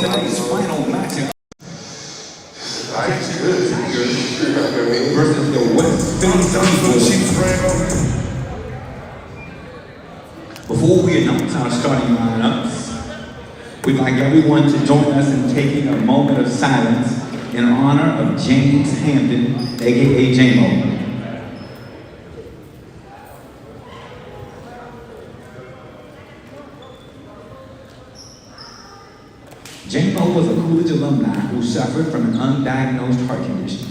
tonight's final matchup. Versus the West Philly. Before we announce our starting lineups, we'd like everyone to join us in taking a moment of silence in honor of James Hampton, aka J-Mo. J-Mo was a Coolidge alumni who suffered from an undiagnosed heart condition.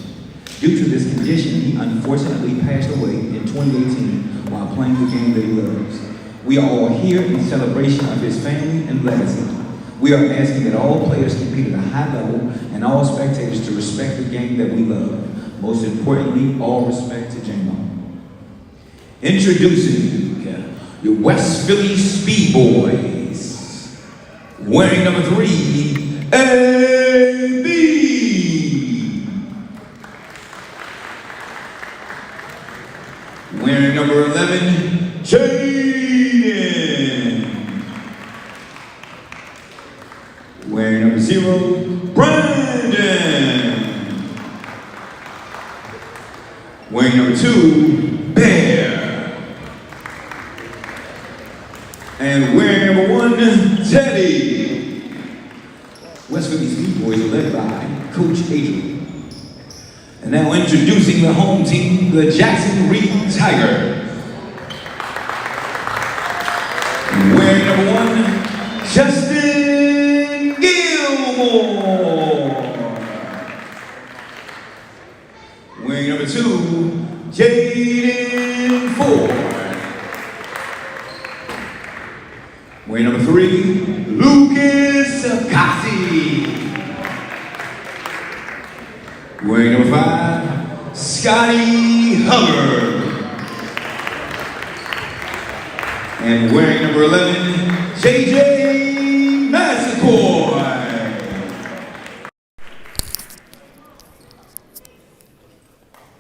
Due to this condition, he unfortunately passed away in 2018 while playing the game that he loves. We are all here in celebration of his family and legacy. We are asking that all players compete at a high level and all spectators to respect the game that we love. Most importantly, all respect to J-Mo. Introducing your West Philly Speed Boys. Wearing number 3, AB. Wearing number 11, Jaden. Wearing number 0, Brandon. Wearing number 2, Bear. And wearing number 1, Teddy. West Philly Speed Boys are led by Coach Adrian. And now introducing the home team, the Jackson Reed Tigers. Wearing number 1, Justin Gilmore. Wearing number 2, Jaden Ford. Wearing number 3, Lucas Akasi. Wearing number 5, Scotty Hubbard. And wearing number 11, JJ Massacoy.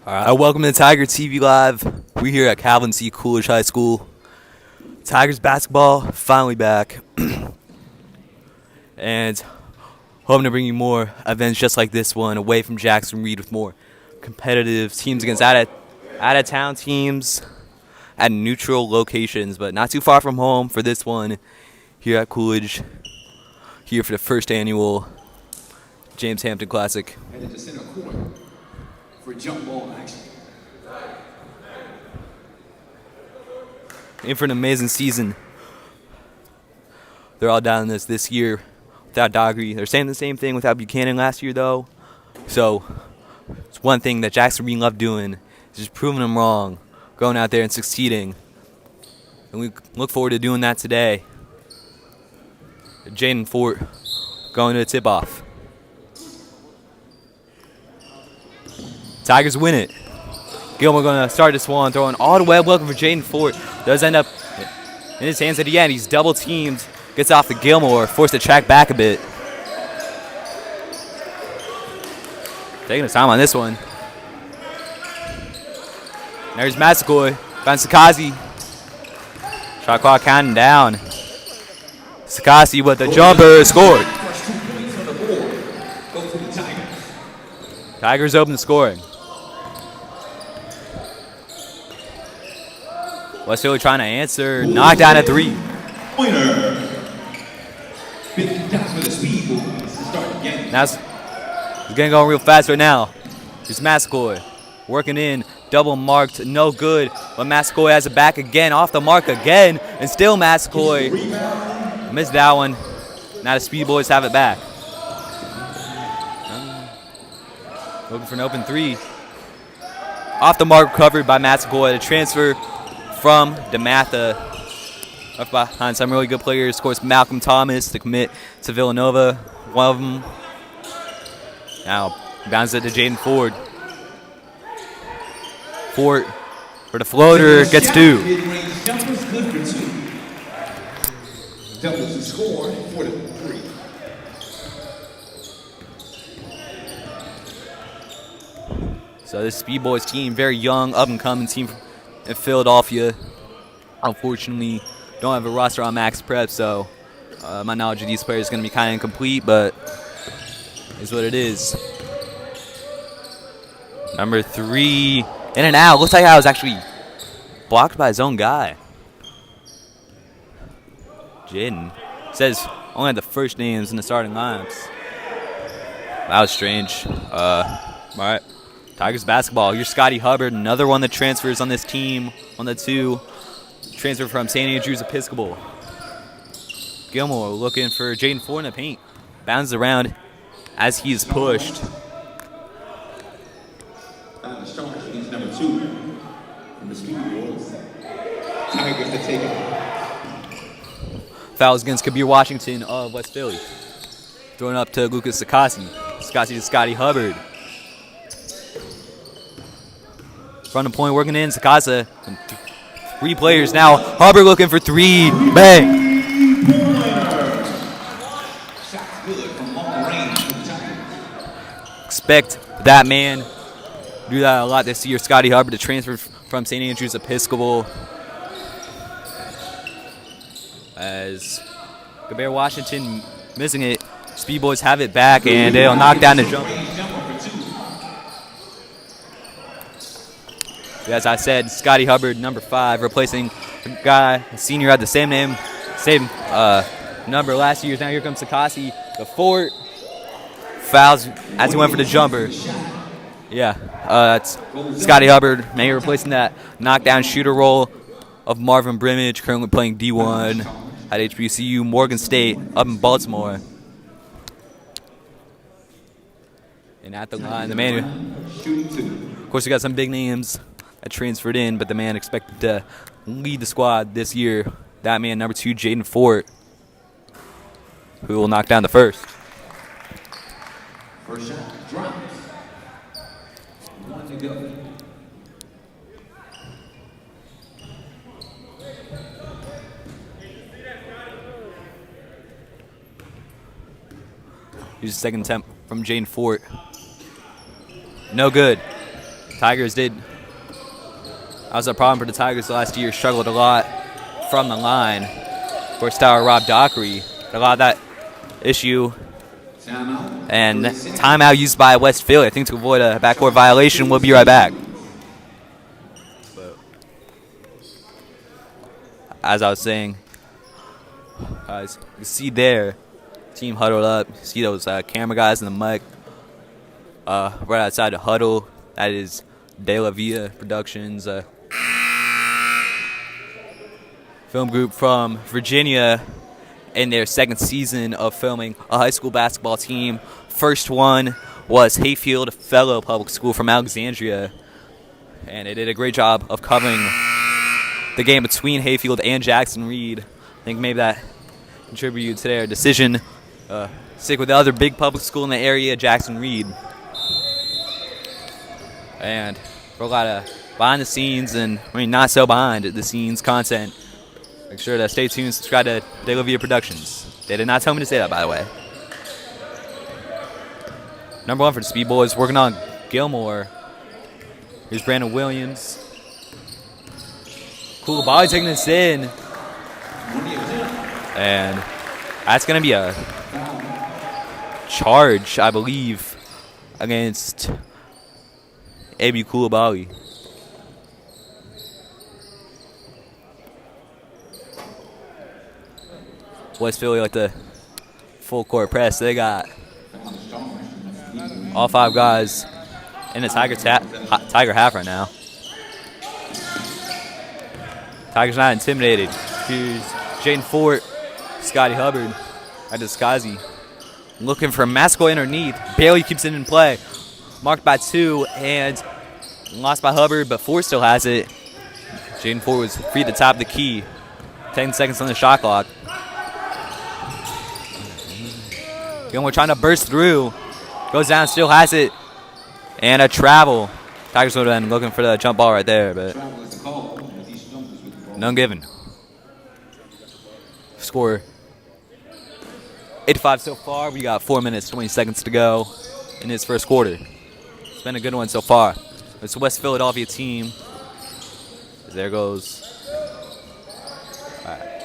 All right, welcome to Tiger TV Live. We're here at Calvin C. Coolidge High School. Tigers basketball finally back. And hoping to bring you more events just like this one away from Jackson Reed with more competitive teams against out-of-town teams at neutral locations, but not too far from home for this one here at Coolidge, here for the first annual James Hampton Classic. Headed to center court for jump ball action. In for an amazing season. They're all down this year without Doggery. They're saying the same thing without Buchanan last year, though. So it's one thing that Jackson Reed loved doing, is just proving them wrong, going out there and succeeding. And we look forward to doing that today. Jaden Fort going to the tip-off. Tigers win it. Gilmore going to start this one, throwing all the way up, looking for Jaden Fort. Does end up in his hands at the end. He's double-teamed. Gets off the Gilmore, forced to track back a bit. Taking his time on this one. There's Massacoy. Finds Sakazi. Shot clock counting down. Sakazi with the jumper, scored. Tigers open the scoring. West Philly trying to answer. Knocked down at 3. Winner. 50 points for the Speed Boys to start the game. Now it's getting going real fast right now. Here's Massacoy working in, double marked, no good. But Massacoy has it back again, off the mark again, and still Massacoy missed that one. Now the Speed Boys have it back. Looking for an open 3. Off the mark, covered by Massacoy. The transfer from DeMatha. Up behind some really good players. Of course, Malcolm Thomas, the commit to Villanova. One of them. Now, bounces it to Jaden Ford. Ford for the floater, gets 2. Mid-range jumpers good for 2. Doubles the score for the 3. So this Speed Boys team, very young, up-and-coming team in Philadelphia. Unfortunately, don't have a roster on max prep, so My knowledge of these players is going to be kind of incomplete, but it's what it is. Number 3, in and out. Looks like I was actually blocked by his own guy. Jaden says only had the first names in the starting lineups. That was strange. All right. Tigers basketball. Here's Scotty Hubbard, another one that transfers on this team on the 2. Transfer from St. Andrews Episcopal. Gilmore looking for Jaden Ford in the paint. Bounces around as he is pushed. He's number 2 from the Speedy Boys. Tigers to take it. Fouls against Kabir Washington of West Philly. Throwing up to Lucas Sakasi. Sakasi to Scotty Hubbard. Front of point working in. Sakasa. 3 players now. Hubbard looking for 3. Bang. Expect that man do that a lot this year. Scotty Hubbard to transfer from St. Andrews Episcopal. As Kabir Washington missing it. Speed Boys have it back, and they'll knock down the jumper. As I said, Scotty Hubbard, number 5, replacing a guy, a senior, had the same name, same number last year. Now here comes Sakasi, the 4. Fouls as he went for the jumper. Yeah, that's Scotty Hubbard, maybe replacing that knockdown shooter role of Marvin Brimage, currently playing D1 at HBCU Morgan State up in Baltimore. And at the line, the man, of course, we got some big names that transferred in, but the man expected to lead the squad this year. That man, number 2, Jaden Fort, who will knock down the first. First shot drops. 1 to go. Here's the second attempt from Jaden Fort. No good. Tigers did. That was a problem for the Tigers last year. Struggled a lot from the line. Of course, Tower Rob Dockery. A lot of that issue. And timeout used by West Philly, I think, to avoid a backcourt violation. We'll be right back. As I was saying, guys, you can see there, team huddled up. You see those camera guys in the mic right outside the huddle. That is De La Via Productions, film group from Virginia, in their second season of filming a high school basketball team. First one was Hayfield Fellow Public School from Alexandria, and they did a great job of covering the game between Hayfield and Jackson Reed. I think maybe that contributed to their decision stick with the other big public school in the area, Jackson Reed. And for a lot of behind the scenes and, not so behind the scenes content, make sure to stay tuned, subscribe to De La Via Productions. They did not tell me to say that, by the way. Number 1 for the Speed Boys, working on Gilmore. Here's Brandon Williams. Cool body taking this in. And that's going to be a charge, I believe, against Abu Koulibaly. West Philly like the full court press. They got all 5 guys in the Tiger half right now. Tigers not intimidated. Here's Jaden Fort, Scotty Hubbard, at Discazi. Looking for Masco underneath. Bailey keeps it in play. Marked by 2 and lost by Hubbard, but Fort still has it. Jaden Fort was free at the top of the key. 10 seconds on the shot clock. Gilmore trying to burst through. Goes down, still has it. And a travel. Tigers would have been looking for the jump ball right there, but none given. Score 8-5 so far. We got 4 minutes, 20 seconds to go in this first quarter. It's been a good one so far. It's a West Philadelphia team. There goes. All right.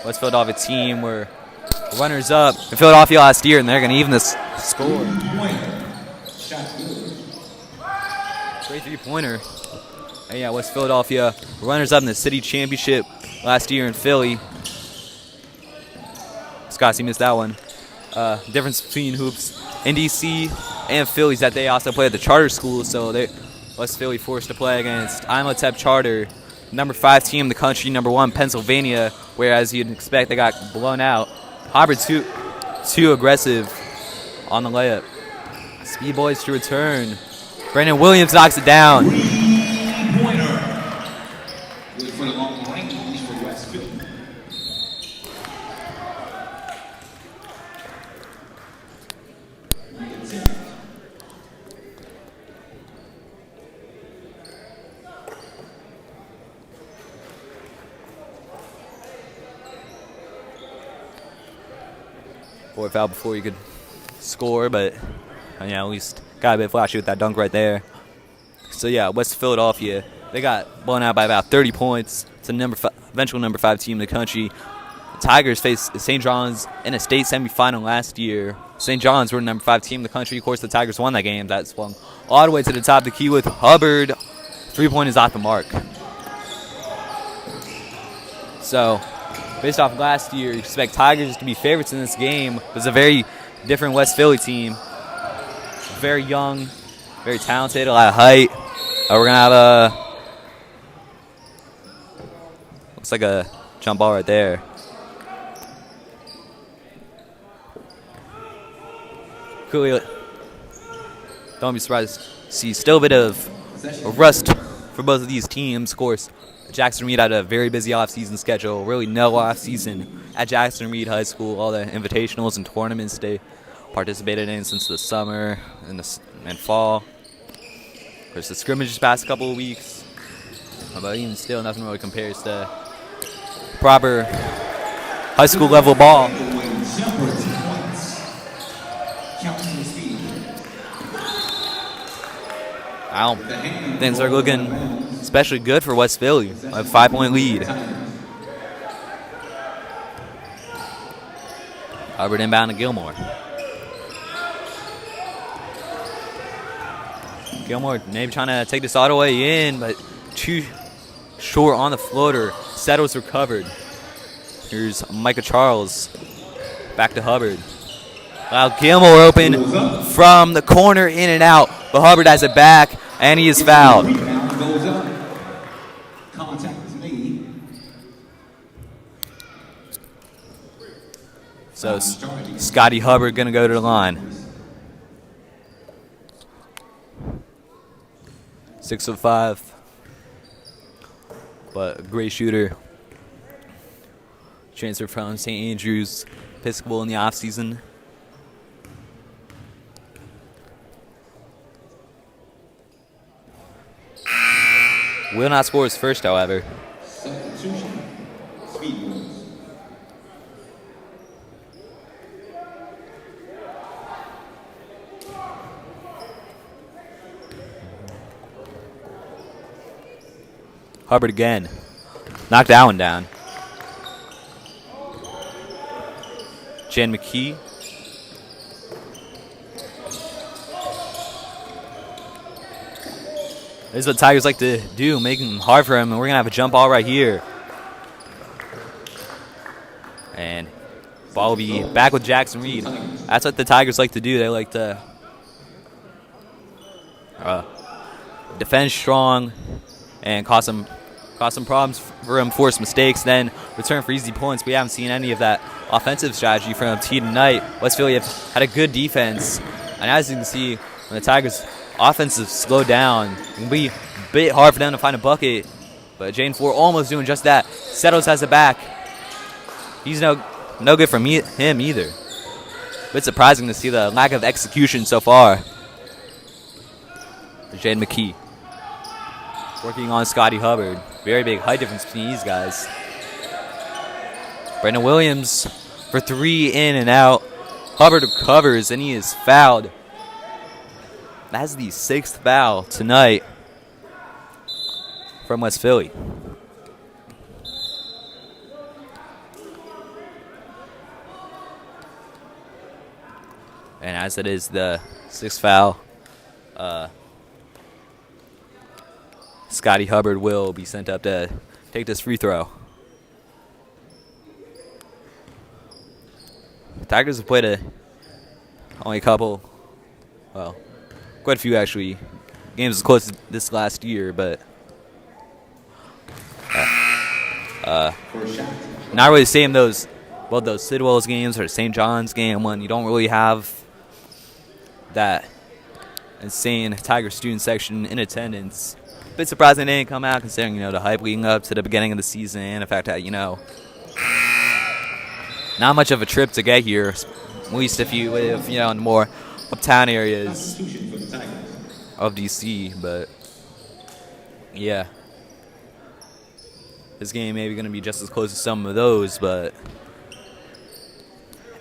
West Philadelphia team where runners up in Philadelphia last year, and they're going to even this score. Great three-pointer. And yeah, West Philadelphia runners up in the city championship last year in Philly. Scotty missed that one. Difference between hoops in DC and Philly is that they also play at the charter school, so West Philly forced to play against Imhotep Charter, number 5 team in the country, number 1 Pennsylvania, whereas you'd expect they got blown out. Hubbard too aggressive on the layup. Speed Boys to return. Brandon Williams knocks it down. Three-pointer. Good for the long range for West Philly. Four foul before you could score, but at least got a bit flashy with that dunk right there. So yeah, West Philadelphia, they got blown out by about 30 points. It's a eventual number 5 team in the country. The Tigers faced St. John's in a state semifinal last year. St. John's were the number 5 team in the country. Of course, the Tigers won that game. That swung all the way to the top of the key with Hubbard. 3-point is off the mark. So, based off last year, you expect Tigers to be favorites in this game. It was a very different West Philly team. Very young, very talented, a lot of height. We're going to have looks like a jump ball right there. Clearly, don't be surprised to see still a bit of a rust for both of these teams. Of course, Jackson Reed had a very busy offseason schedule. Really no offseason at Jackson Reed High School. All the invitationals and tournaments they participated in since the summer and fall. Of course, the scrimmage just past a couple of weeks. But even still, nothing really compares to proper high school level ball. Wow, things are looking especially good for West Philly. A 5-point lead. Hubbard inbound to Gilmore. Gilmore maybe trying to take this all the way in, but too short on the floater. Settles recovered. Here's Micah Charles. Back to Hubbard. Wow, Gilmore open from the corner, in and out. But Hubbard has it back, and he is fouled. So Scotty Hubbard going to go to the line. 6'5", but a great shooter. Transfer from St. Andrews Episcopal in the offseason. Will not score his first, however. Substitution. Speed Boys. Hubbard again. Knocked that one down. Jan McKee. This is what Tigers like to do, making it hard for him, and we're going to have a jump ball right here. And ball will be back with Jackson Reed. That's what the Tigers like to do. They like to defend strong and cause some problems for him, force mistakes, then return for easy points. We haven't seen any of that offensive strategy from T tonight. West Philly have had a good defense, and as you can see, when the Tigers' offense has slowed down, it can be a bit hard for them to find a bucket, but Jane Ford almost doing just that. Settles has it back. He's no good from him either. A bit surprising to see the lack of execution so far for Jane McKee. Working on Scotty Hubbard. Very big height difference between these guys. Brandon Williams for 3, in and out. Hubbard recovers, and he is fouled. That's the 6th foul tonight from West Philly. And as it is the sixth foul, Scotty Hubbard will be sent up to take this free throw. Tigers have played only a couple, well, quite a few actually, games as close as this last year, but not really the same those Sidwell's games or St. John's game when you don't really have that insane Tiger student section in attendance. A bit surprising they didn't come out considering, the hype leading up to the beginning of the season and the fact that, not much of a trip to get here, at least if you live, in the more uptown areas of DC, but yeah. This game maybe going to be just as close as some of those, but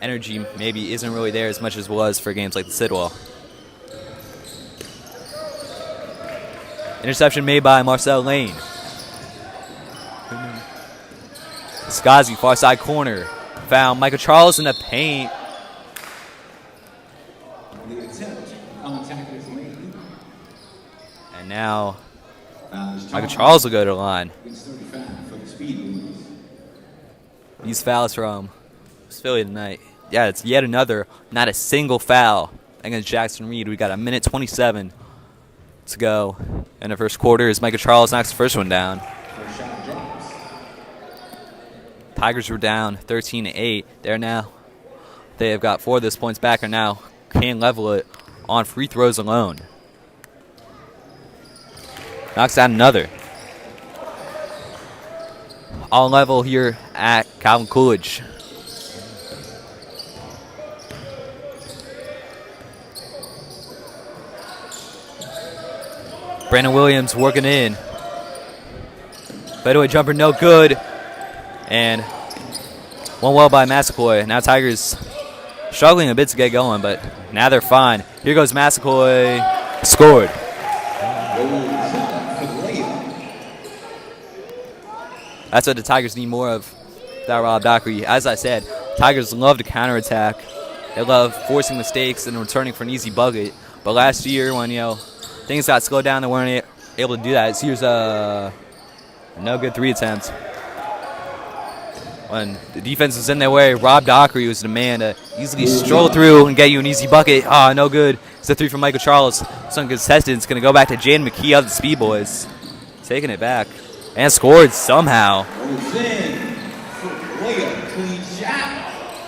energy maybe isn't really there as much as it was for games like the Sidwell. Interception made by Marcel Lane. Skazi, far side corner. Found Michael Charles in the paint. And now Michael Charles will go to the line. These fouls from Philly tonight. Yeah, it's yet another, not a single foul against Jackson Reed. We got a minute 27 to go in the first quarter as Michael Charles knocks the first one down. Tigers were down 13-8. They have got 4 of those points back and now can level it on free throws alone. Knocks down another. All level here at Calvin Coolidge. Brandon Williams working in. Fadeaway jumper, no good. And one well by Massaquoi. Now Tigers struggling a bit to get going, but now they're fine. Here goes Massaquoi. Scored. That's what the Tigers need more of, that Rob Dockery. As I said, Tigers love to counterattack. They love forcing mistakes and returning for an easy bucket. But last year when, things got slowed down, they weren't able to do that. Here's a no good 3 attempt. When the defense was in their way, Rob Dockery was the man to easily stroll through and get you an easy bucket. No good. It's a 3 from Michael Charles. It's uncontested. It's going to go back to Jaden McKee of the Speed Boys. Taking it back. And scored somehow.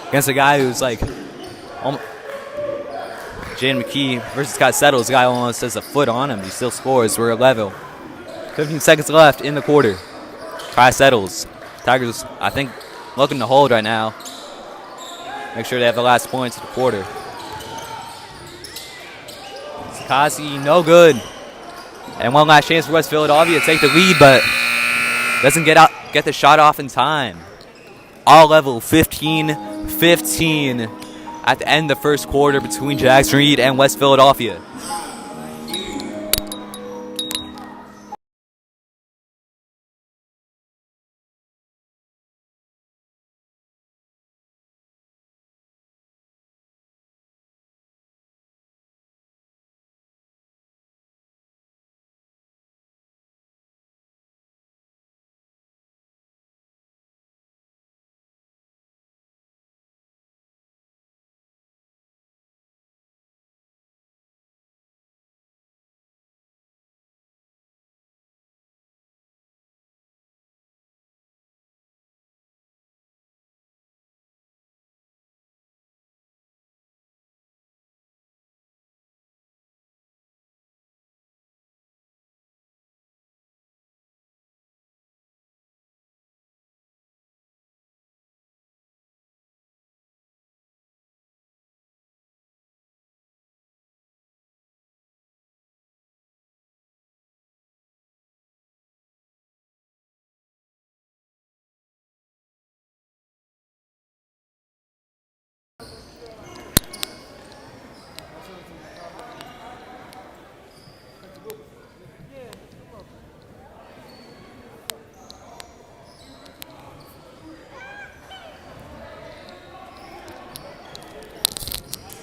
Against a guy who's like Jaden McKee versus Scott Settles. The guy almost has a foot on him. He still scores. We're at level. 15 seconds left in the quarter. Try Settles. Tigers, I think, looking to hold right now. Make sure they have the last points of the quarter. Sakasi, no good. And one last chance for West Philadelphia to take the lead, but doesn't get the shot off in time. All level, 15-15 at the end of the first quarter between Jackson Reed and West Philadelphia.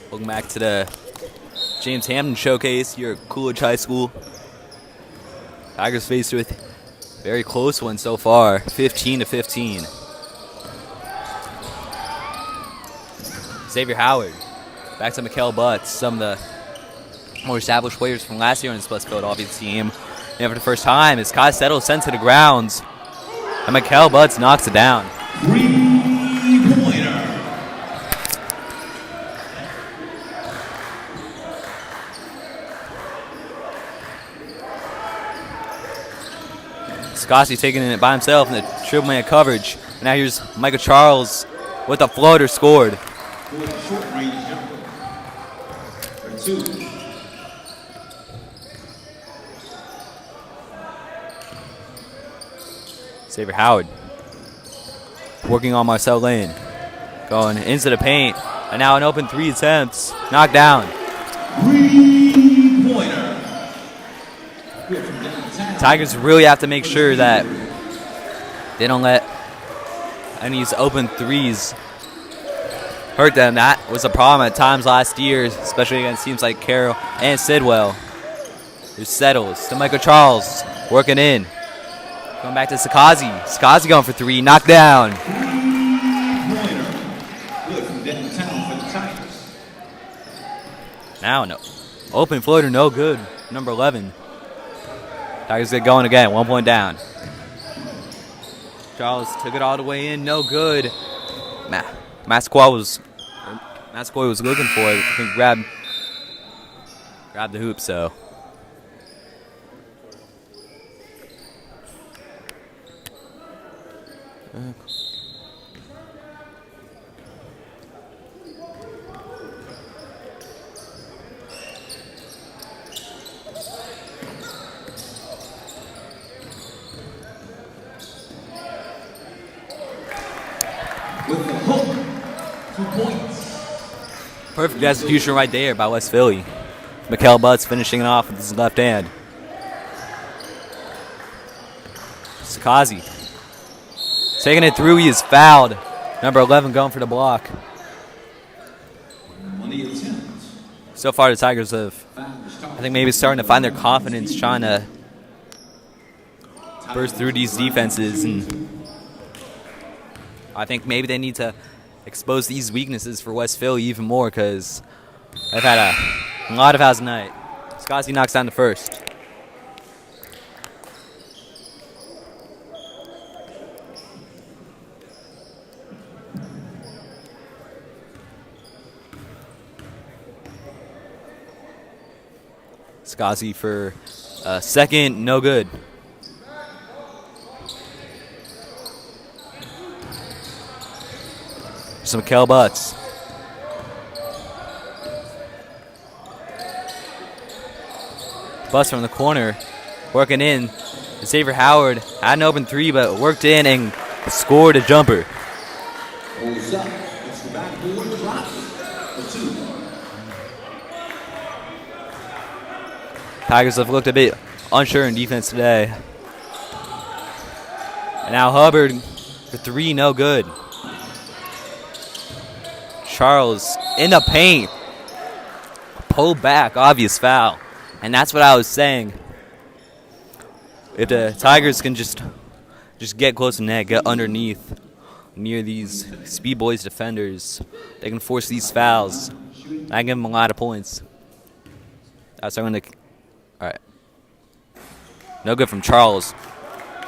Welcome back to the James Hampton Showcase here at Coolidge High School. Tigers faced with a very close one so far, 15-15. Xavier Howard, back to Mikael Butts, some of the more established players from last year on this West Philadelphia team. And for the first time, it's Kai Settle sent to the grounds, and Mikael Butts knocks it down. 3-pointer. Scotty taking it by himself in the triple man coverage. And now here's Michael Charles with a floater scored. Short range jumper. For 2. Xavier Howard working on Marcel Lane. Going into the paint. And now an open 3 attempts. Knocked down. 3-pointer. Tigers really have to make sure that they don't let any of these open threes hurt them. That was a problem at times last year, especially against teams like Carroll and Sidwell. There's Settles to Michael Charles, working in. Going back to Sakazi. Sakazi going for 3, knocked down. 3-pointer. Good from downtown for the Tigers. Now no. Open floater, no good. Number 11. Tigers get going again, 1 point down. Charles took it all the way in, no good. Masquoi was looking for it. I think grabbed the hoop, so. With the hook. 2 points. Perfect execution right there by West Philly. Mikael Butts finishing it off with his left hand. Sakazi taking it through. He is fouled. Number 11 going for the block. On the attempt. So far, the Tigers have, I think, maybe starting to find their confidence, trying to burst through these defenses, and I think maybe they need to expose these weaknesses for West Philly even more, because they've had a lot of fouls tonight. Scotty knocks down the first. Scotty for second, no good. Some Mikael Butts. Butts from the corner, working in. Xavier Howard had an open 3, but worked in and scored a jumper. Holds up. It's the backboard drop for 2. Tigers have looked a bit unsure in defense today. And now Hubbard for 3, no good. Charles in the paint. Pulled back, obvious foul. And that's what I was saying. If the Tigers can just get close to net, get underneath near these Speed Boys defenders, they can force these fouls. I give them a lot of points. That's what I'm going to. All right. No good from Charles.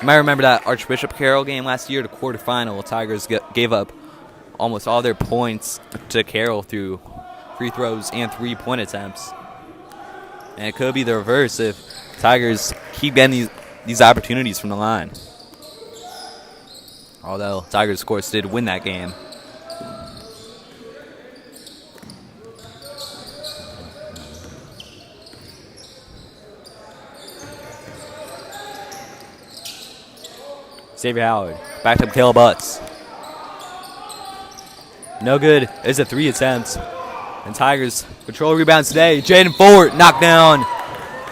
You might remember that Archbishop Carroll game last year, the quarterfinal. Tigers gave up almost all their points to Carroll through free throws and 3-point attempts. And it could be the reverse if Tigers keep getting these opportunities from the line. Although Tigers, of course, did win that game. Xavier Howard, back to Mikael Butts. No good. It's a 3 attempts. And Tigers control rebounds today. Jaden Ford knocked down.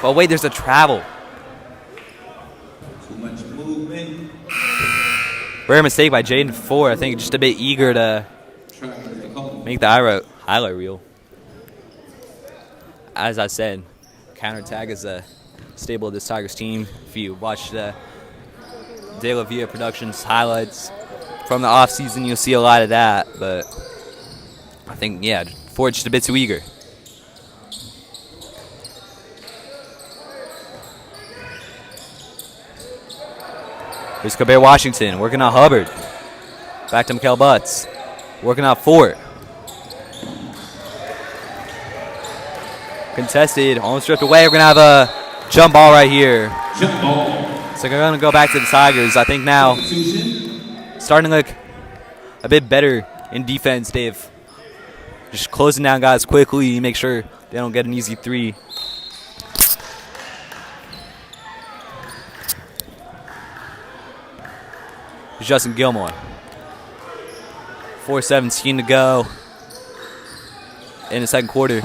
But wait, there's a travel. Too much movement. Rare mistake by Jaden Ford. I think just a bit eager to make the highlight reel. as I said, counterattack is a staple of this Tigers team. If you watch the De La Villa Productions highlights from the offseason, you'll see a lot of that. But I think, yeah, Ford's just a bit too eager. Here's Kabir Washington working on Hubbard. Back to Mikael Butts. Working on Fort. Contested, almost stripped away. We're going to have a jump ball right here. Jump ball. So we're going to go back to the Tigers. I think now starting to look a bit better in defense. They've just closing down guys quickly, make sure they don't get an easy three. Justin Gilmore. 4:17 to go in the second quarter.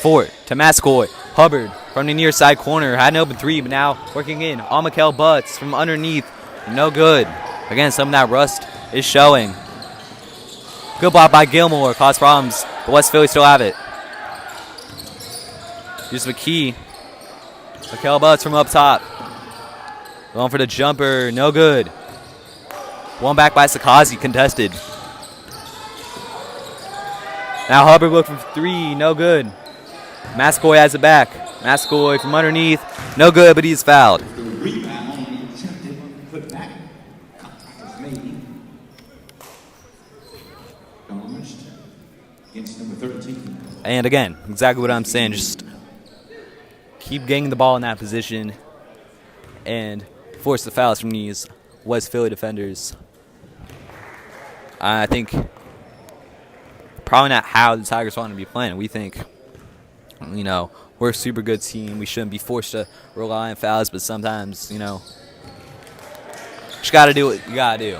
Fort to Mascoy. Hubbard from the near side corner. Had an open three, but now working in on Mikael Butts from underneath. No good. Again, some of that rust is showing. Good block by Gilmore. Caused problems, but West Philly still have it. Here's McKee. Mikael Butts from up top. Going for the jumper. No good. One back by Sakazi, contested. Now Hubbard looking for three, no good. Mascoy has it back. Mascoy from underneath, no good, but he's fouled. The rebound attempted, put back. Contact is made. Charged against number 13. And again, exactly what I'm saying. Just keep getting the ball in that position and force the fouls from these West Philly defenders. I think probably not how the Tigers want to be playing. We think, you know, we're a super good team. We shouldn't be forced to rely on fouls, but sometimes, you know, just got to do what you got to do.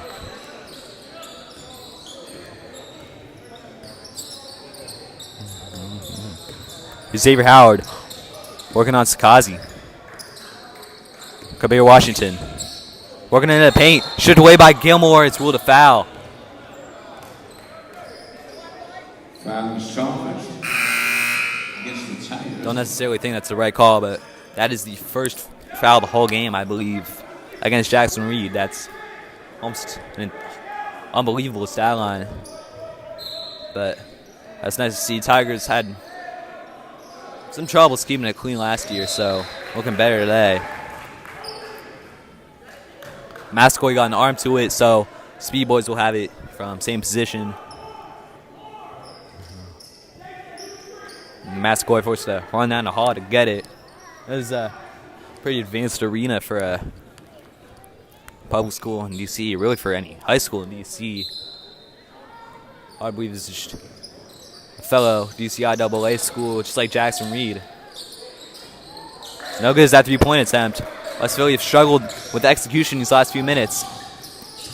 Here's Xavier Howard working on Sakazi. Kabir Washington working into the paint. Stripped away by Gilmore. It's ruled a foul. Foul is charged against the Tigers. Don't necessarily think that's the right call, but that is the first foul of the whole game, I believe, against Jackson Reed. That's almost an unbelievable stat line. But that's nice to see. Tigers had some troubles keeping it clean last year, so looking better today. Mascoy got an arm to it, so Speed Boys will have it from same position. Mascoy forced to run down the hall to get it. It was a pretty advanced arena for a public school in D.C., really for any high school in D.C. I believe this is just a fellow DCIAA school, just like Jackson Reed. No good as that three-point attempt. West Philly have struggled with execution these last few minutes.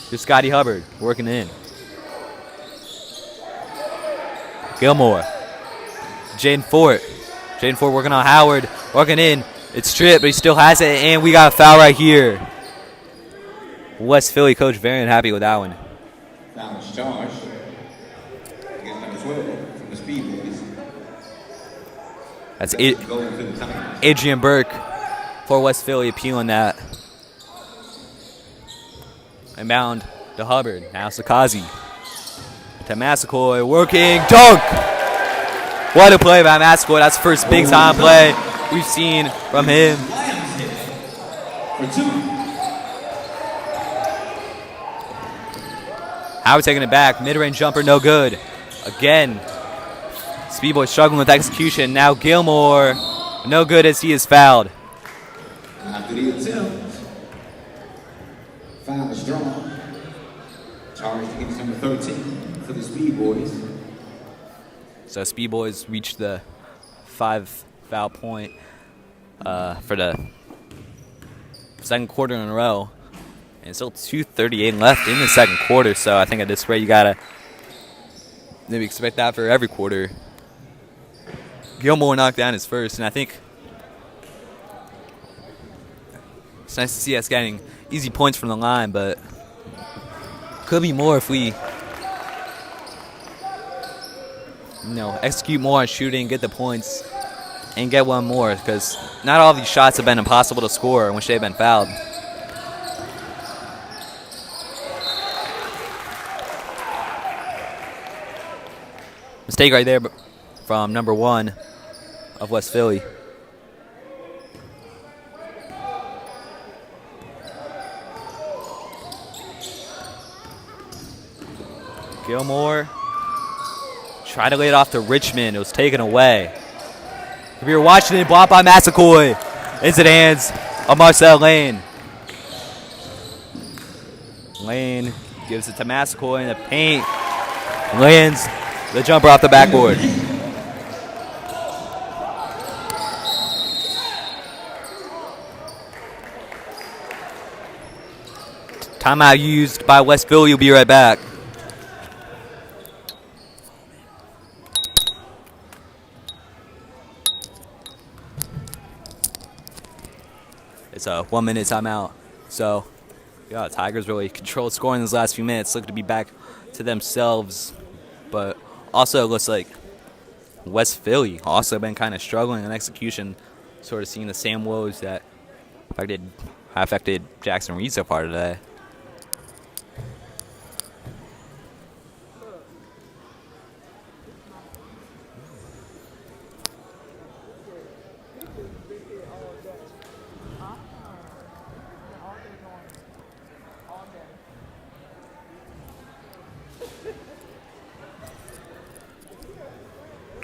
Here's Scotty Hubbard working in. Gilmore. Jaden Fort. Jaden Fort working on Howard. Working in. It's stripped, but he still has it, and we got a foul right here. West Philly coach very unhappy with that one. Foul is charged against number 12 from the Speed Boys. That's Adrian Burke for West Philly appealing that. Inbound to Hubbard. Now Sakazi. To Mascoy. Working. Dunk! What a play by Mascoy. That's the first big-time play we've seen from him. For two. Howard taking it back. Mid-range jumper, no good. Again, Speedboy struggling with execution. Now Gilmore, no good as he is fouled. After the attempt, foul is drawn. Charged against number 13 for the Speed Boys. So Speed Boys reached the 5 foul point for the second quarter in a row. And still 2:38 left in the second quarter. So I think at this rate you got to maybe expect that for every quarter. Gilmore knocked down his first, and I think it's nice to see us getting easy points from the line, but could be more if we execute more on shooting, get the points and get one more, because not all of these shots have been impossible to score when they've been fouled. Mistake right there from number 1 of West Philly. Gilmore tried to lay it off to Richmond. It was taken away. If you're watching it, blocked by Massacoy. Into the hands of Marcel Lane. Lane gives it to Massacoy in the paint. Lands the jumper off the backboard. Timeout used by West Philly. You'll be right back. It's a 1-minute timeout. So, yeah, Tigers really controlled scoring those last few minutes. Look to be back to themselves. But also, it looks like West Philly also been kind of struggling in execution. Sort of seeing the same woes that affected Jackson Reed so far today.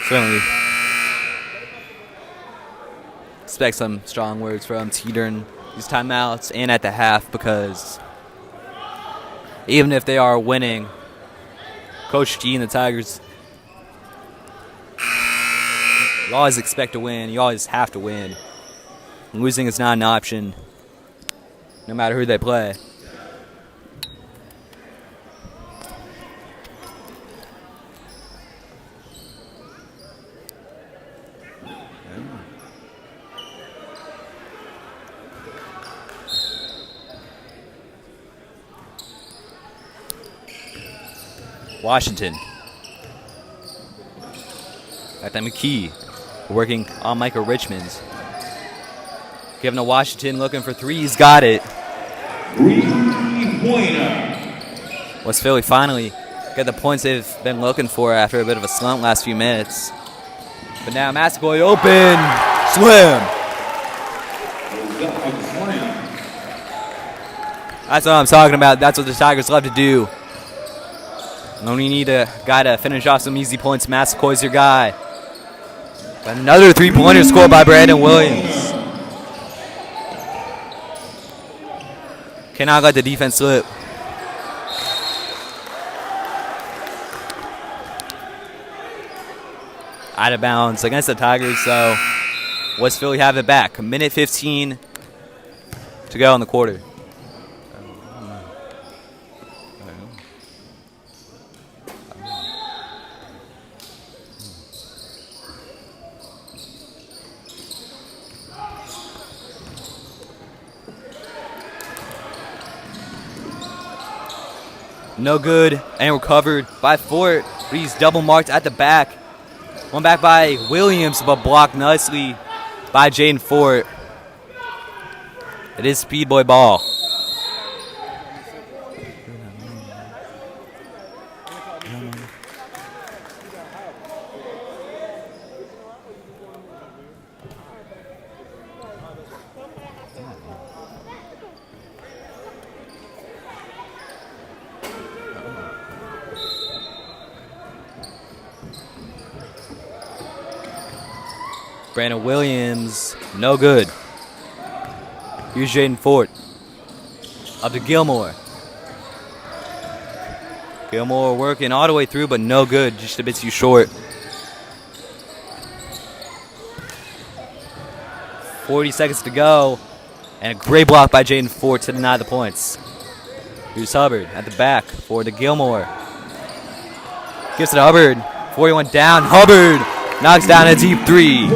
Certainly expect some strong words from Teeter in these timeouts and at the half, because even if they are winning, Coach G and the Tigers, you always expect to win. You always have to win. Losing is not an option, no matter who they play. Washington. At that McKee, working on Michael Richmond. Giving to Washington, looking for three. He's got it. West Philly finally got the points they've been looking for after a bit of a slump last few minutes. But now Massacoy open. Slim. That's what I'm talking about. That's what the Tigers love to do. Only need a guy to finish off some easy points. Massacoy's your guy. But another three-pointer scored by Brandon Williams. Cannot let the defense slip. Out of bounds against the Tigers, so West Philly have it back. A minute 15 to go in the quarter. No good, and recovered by Fort. But he's double marked at the back. One back by Williams, but blocked nicely by Jaden Fort. It is Speed Boy ball. Brandon Williams, no good. Here's Jaden Fort. Up to Gilmore. Gilmore working all the way through, but no good. Just a bit too short. 40 seconds to go. And a great block by Jaden Fort to deny the points. Here's Hubbard at the back for the Gilmore. Gives it to Hubbard. 41 down. Hubbard knocks down a deep three.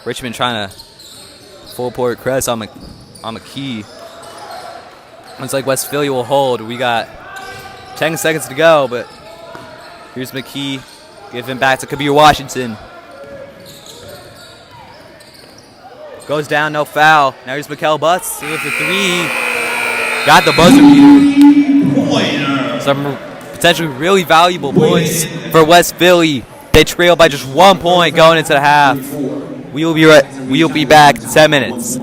Richmond trying to full court press on McKee. Looks like West Philly will hold. We got 10 seconds to go, but here's McKee. Giving back to Kabir Washington. Goes down, no foul. Now here's Mikal Butts with the three. Got the buzzer beater. Some potentially really valuable points for West Philly. They trail by just 1 point going into the half. We will be back in 10 minutes.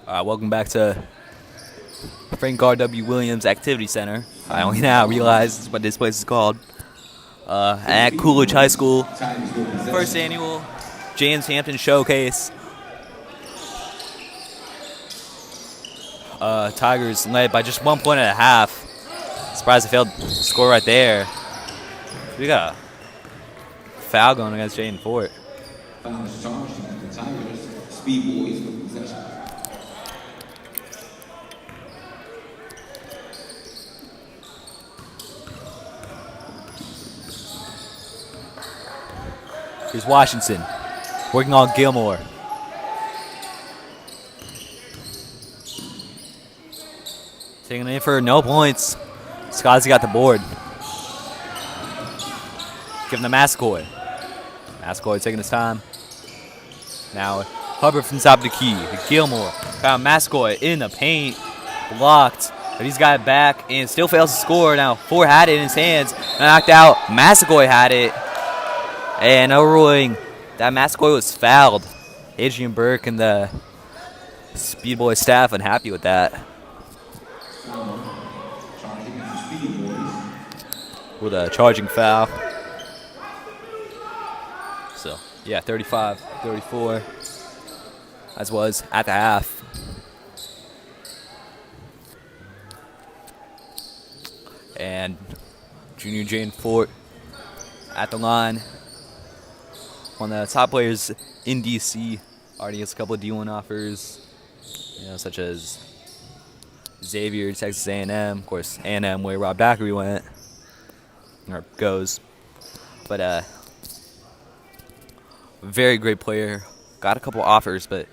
Welcome back to Frank R.W. Williams Activity Center. I only now realize what this place is called. At Coolidge High School, first annual James Hampton Showcase. Tigers led by just 1 point at a half. Surprised they failed to score right there. We got a foul going against Jaden Fort. Foul is charged against the Tigers. Speed Boys with possession. Here's Washington working on Gilmore. Taking it in for no points. Scotty got the board. Giving to Mascoy. Mascoy taking his time. Now Hubbard from the top of the key. Gilmore found Mascoy in the paint. Blocked. But he's got it back and still fails to score. Now Ford had it in his hands. Knocked out. Mascoy had it. And overruling that Mascoy was fouled. Adrian Burke and the Speed Boy staff unhappy with that. With a charging foul. So, yeah, 35-34. As was at the half. And junior Jane Fort at the line. One of the top players in DC. Already gets a couple of D1 offers, such as Xavier, Texas A&M, of course A&M where Rob Dockery went or goes. But very great player. Got a couple offers, but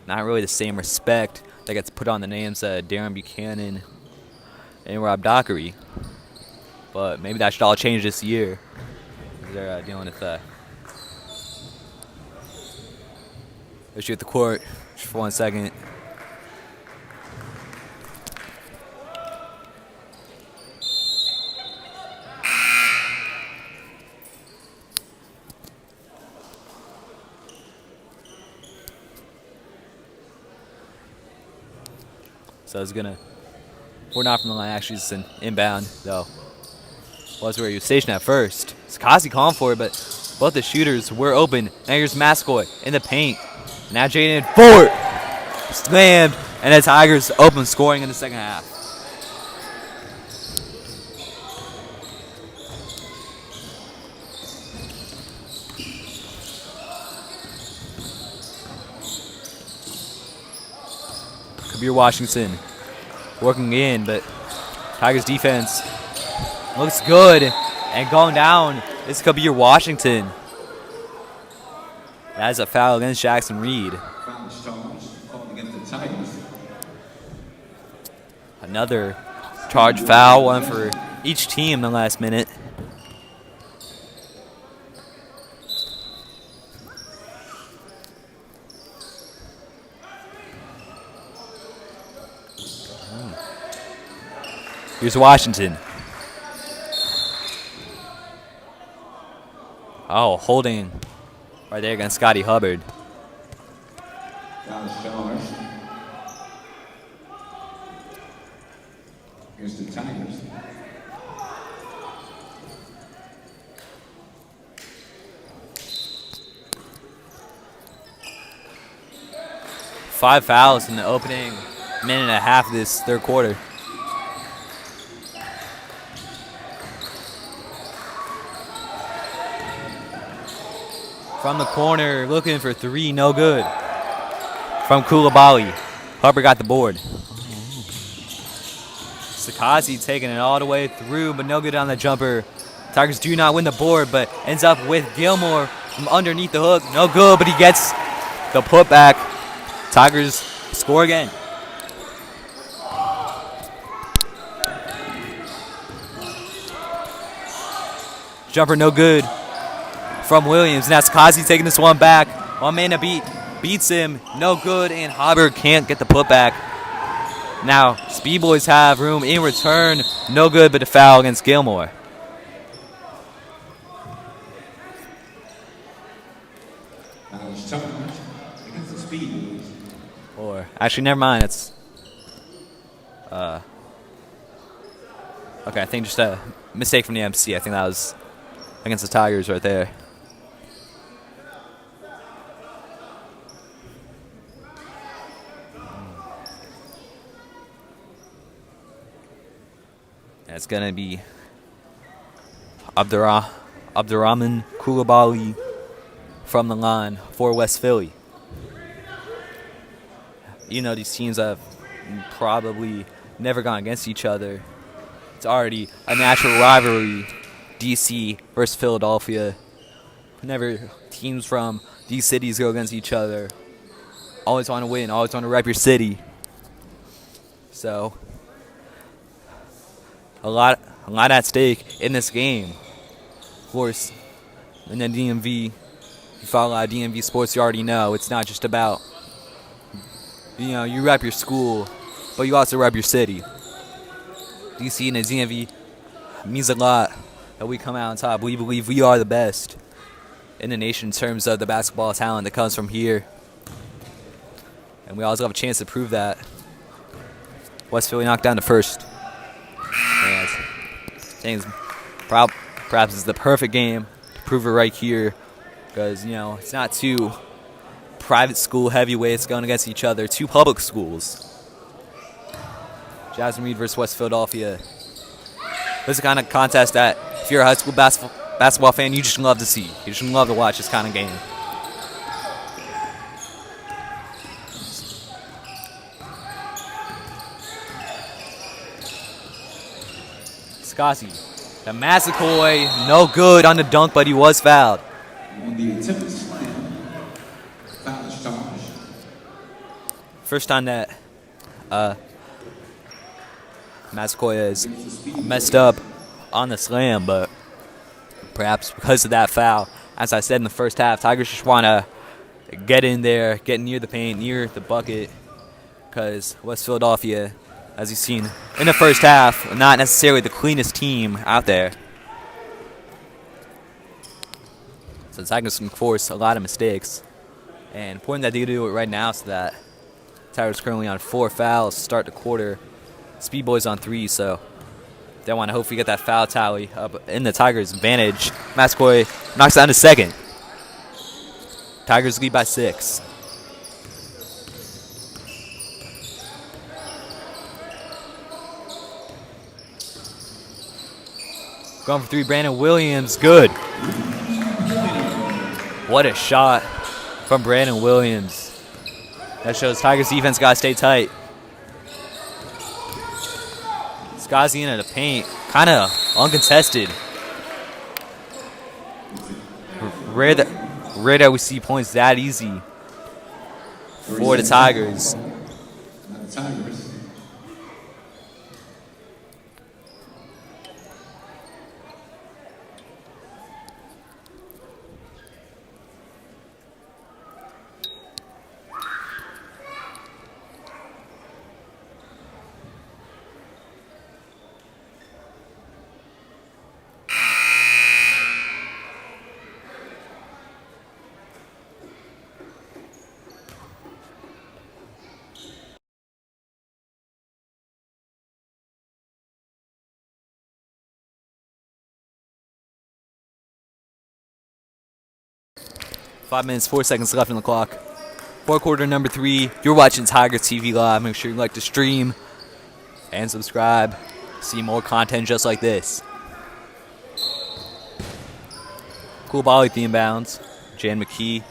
not really the same respect that gets put on the names Darren Buchanan and Rob Dockery. But maybe that should all change this year. They're dealing with let's shoot the court just for 1 second. So it's gonna, we're not from the line, actually it's an inbound though. Was where he was stationed at first. Sakazi calling for it, but both the shooters were open. Now here's Mascoy in the paint. Now Jaden Fort slammed, and the Tigers open scoring in the second half. Kabir Washington working in, but Tigers defense looks good, and going down is Kabir Washington. That is a foul against Jackson Reed. Foul is charged, called against the Tigers. Another charge foul, one for each team in the last minute. Here's Washington. Oh, holding right there against Scotty Hubbard. Foul is charged. Against the Tigers. Five fouls in the opening minute and a half of this third quarter. From the corner, looking for three, no good. From Koulibaly. Hubbard got the board. Sakazi taking it all the way through, but no good on the jumper. Tigers do not win the board, but ends up with Gilmore from underneath the hook. No good, but he gets the putback. Tigers score again. Jumper no good from Williams. Now Sakazi taking this one back. One man to beat. Beats him. No good, and Hubbard can't get the putback. Now, Speed Boys have room in return. No good, but a foul against Gilmore. Or actually, never mind. It's okay. I think just a mistake from the MC. I think that was against the Tigers right there. And it's gonna be Abdurrahman Koulibaly from the line for West Philly. You know, these teams have probably never gone against each other. It's already a natural rivalry, DC versus Philadelphia. Whenever teams from these cities go against each other, always want to win, always want to rep your city. So, a lot at stake in this game. Of course, in the DMV, you follow a lot of DMV sports, you already know it's not just about, you rep your school, but you also rep your city. DC and the DMV means a lot that we come out on top. We believe we are the best in the nation in terms of the basketball talent that comes from here. And we also have a chance to prove that. West Philly knocked down the first. And things perhaps is the perfect game to prove it right here. Because, it's not two private school heavyweights going against each other. Two public schools. Jasmine Reed versus West Philadelphia. This is the kind of contest that if you're a high school basketball fan, you just love to see. You just love to watch this kind of game. Scassi, the Massacoy, no good on the dunk, but he was fouled. On the attempted slam, foul is charged. First time that Massacoy has messed up on the slam, but perhaps because of that foul, as I said in the first half, Tigers just want to get in there, get near the paint, near the bucket, because West Philadelphia, as you've seen in the first half, not necessarily the cleanest team out there. So the Tigers can force a lot of mistakes. And important that they do it right now so that Tigers currently on 4 fouls to start the quarter. Speed Boys on 3, so they want to hopefully get that foul tally up in the Tigers' advantage. Massacoy knocks down to second. Tigers lead by 6. Going for 3, Brandon Williams, good. What a shot from Brandon Williams. That shows Tigers defense got to stay tight. Scassi into the paint, kind of uncontested. Rare that we see points that easy for the Tigers. The Tigers. Five minutes, 4 seconds left on the clock. Fourth quarter number 3. You're watching Tigers TV Live. Make sure you like to stream and subscribe. See more content just like this. Koulibaly the inbounds. Jan McKee.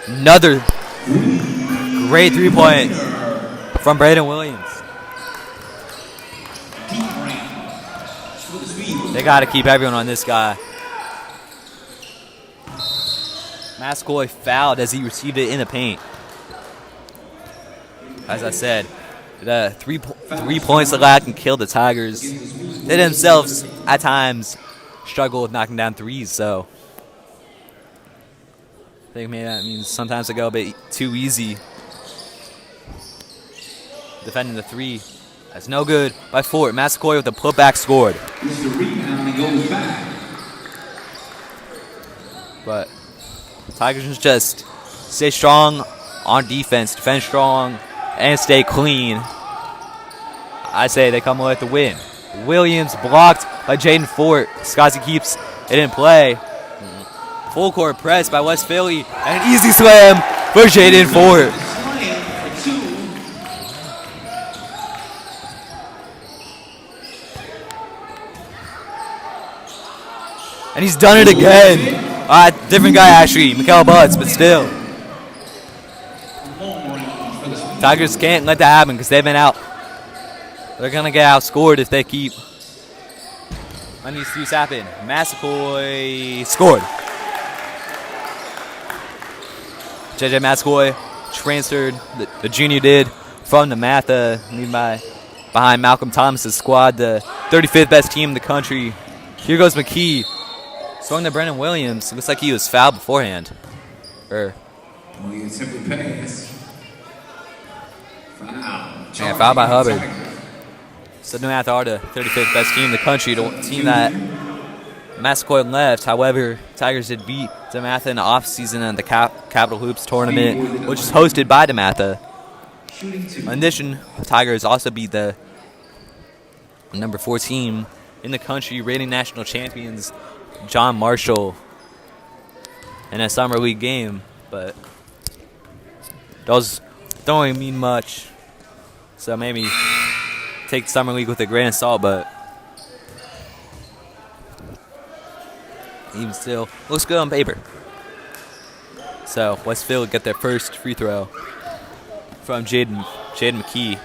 Another great 3-point from Brandon Williams. They got to keep everyone on this guy. Massacoy fouled as he received it in the paint. As I said, the 3 points the lad can kill the Tigers. They themselves, at times, struggle with knocking down threes, so I think maybe that means sometimes they go a bit too easy defending the 3. That's no good by Fort. Massaquoi with the putback scored. This is a rebound and goes back. But Tigers just stay strong on defense, defend strong, and stay clean. I say they come away with the win. Williams blocked by Jaden Fort. Scotty keeps it in play. Full court press by West Philly. And an easy slam for Jaden Fort. And he's done it again. Different guy actually, Mikael Butts, but still. Tigers can't let that happen because they've been out. They're going to get outscored if they keep letting these twos happen. Massaquoi scored. JJ Massaquoi transferred, the junior did, from the Matha, behind Malcolm Thomas's squad, the 35th best team in the country. Here goes McKee. Swung to Brennan Williams. Looks like he was fouled beforehand. Well, you simply pass. Foul. Yeah, fouled by Hubbard. So New Math are the 35th best team in the country, the team that Massaquoi left. However, Tigers did beat DeMatha in the offseason at the Capital Hoops tournament, which is hosted by DeMatha. In addition, Tigers also beat the number 4 team in the country, reigning national champions, John Marshall, in a summer league game. But those don't really mean much. So maybe take summer league with a grain of salt, but even still, looks good on paper. So Westfield get their first free throw from Jaden McKee.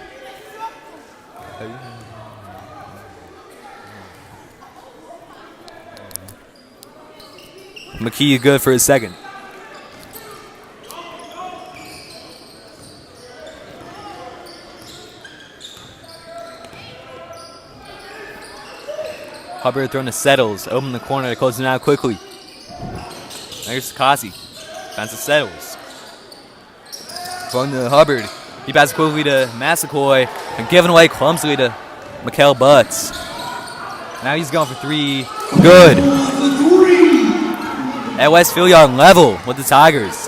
McKee good for his second. Hubbard throwing to Settles. Open the corner to close it out quickly. There's Kasi. Finds to Settles. Throwing to Hubbard. He passes quickly to Massaquoi and giving away clumsily to Mikael Butts. Now he's going for 3. Good. At West Philly on level with the Tigers.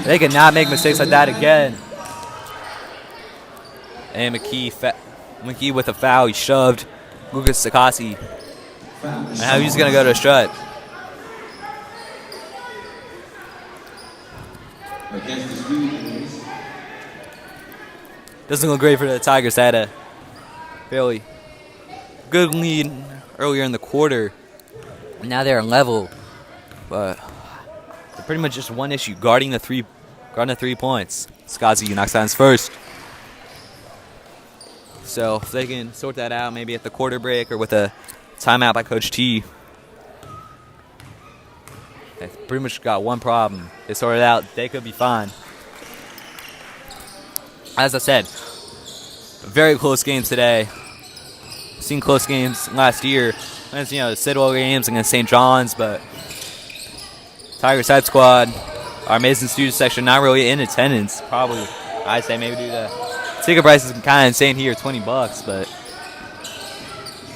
They cannot make mistakes like that again. And McKee with a foul. He shoved Lucas Sakasi. And now he's going to go to a strut. Doesn't look great for the Tigers. They had a fairly good lead earlier in the quarter. Now they're on level. But they're pretty much just one issue, guarding the 3 points. Skazi knocks down his first. So if they can sort that out maybe at the quarter break or with a timeout by Coach T. They've pretty much got one problem. They sort it out, they could be fine. As I said, very close games today. Seen close games last year. Against, the Sidwell games against St. John's, but Tigers Hype Squad, our Mason student section, not really in attendance. Probably, I'd say maybe due to ticket prices kind of insane here, $20. But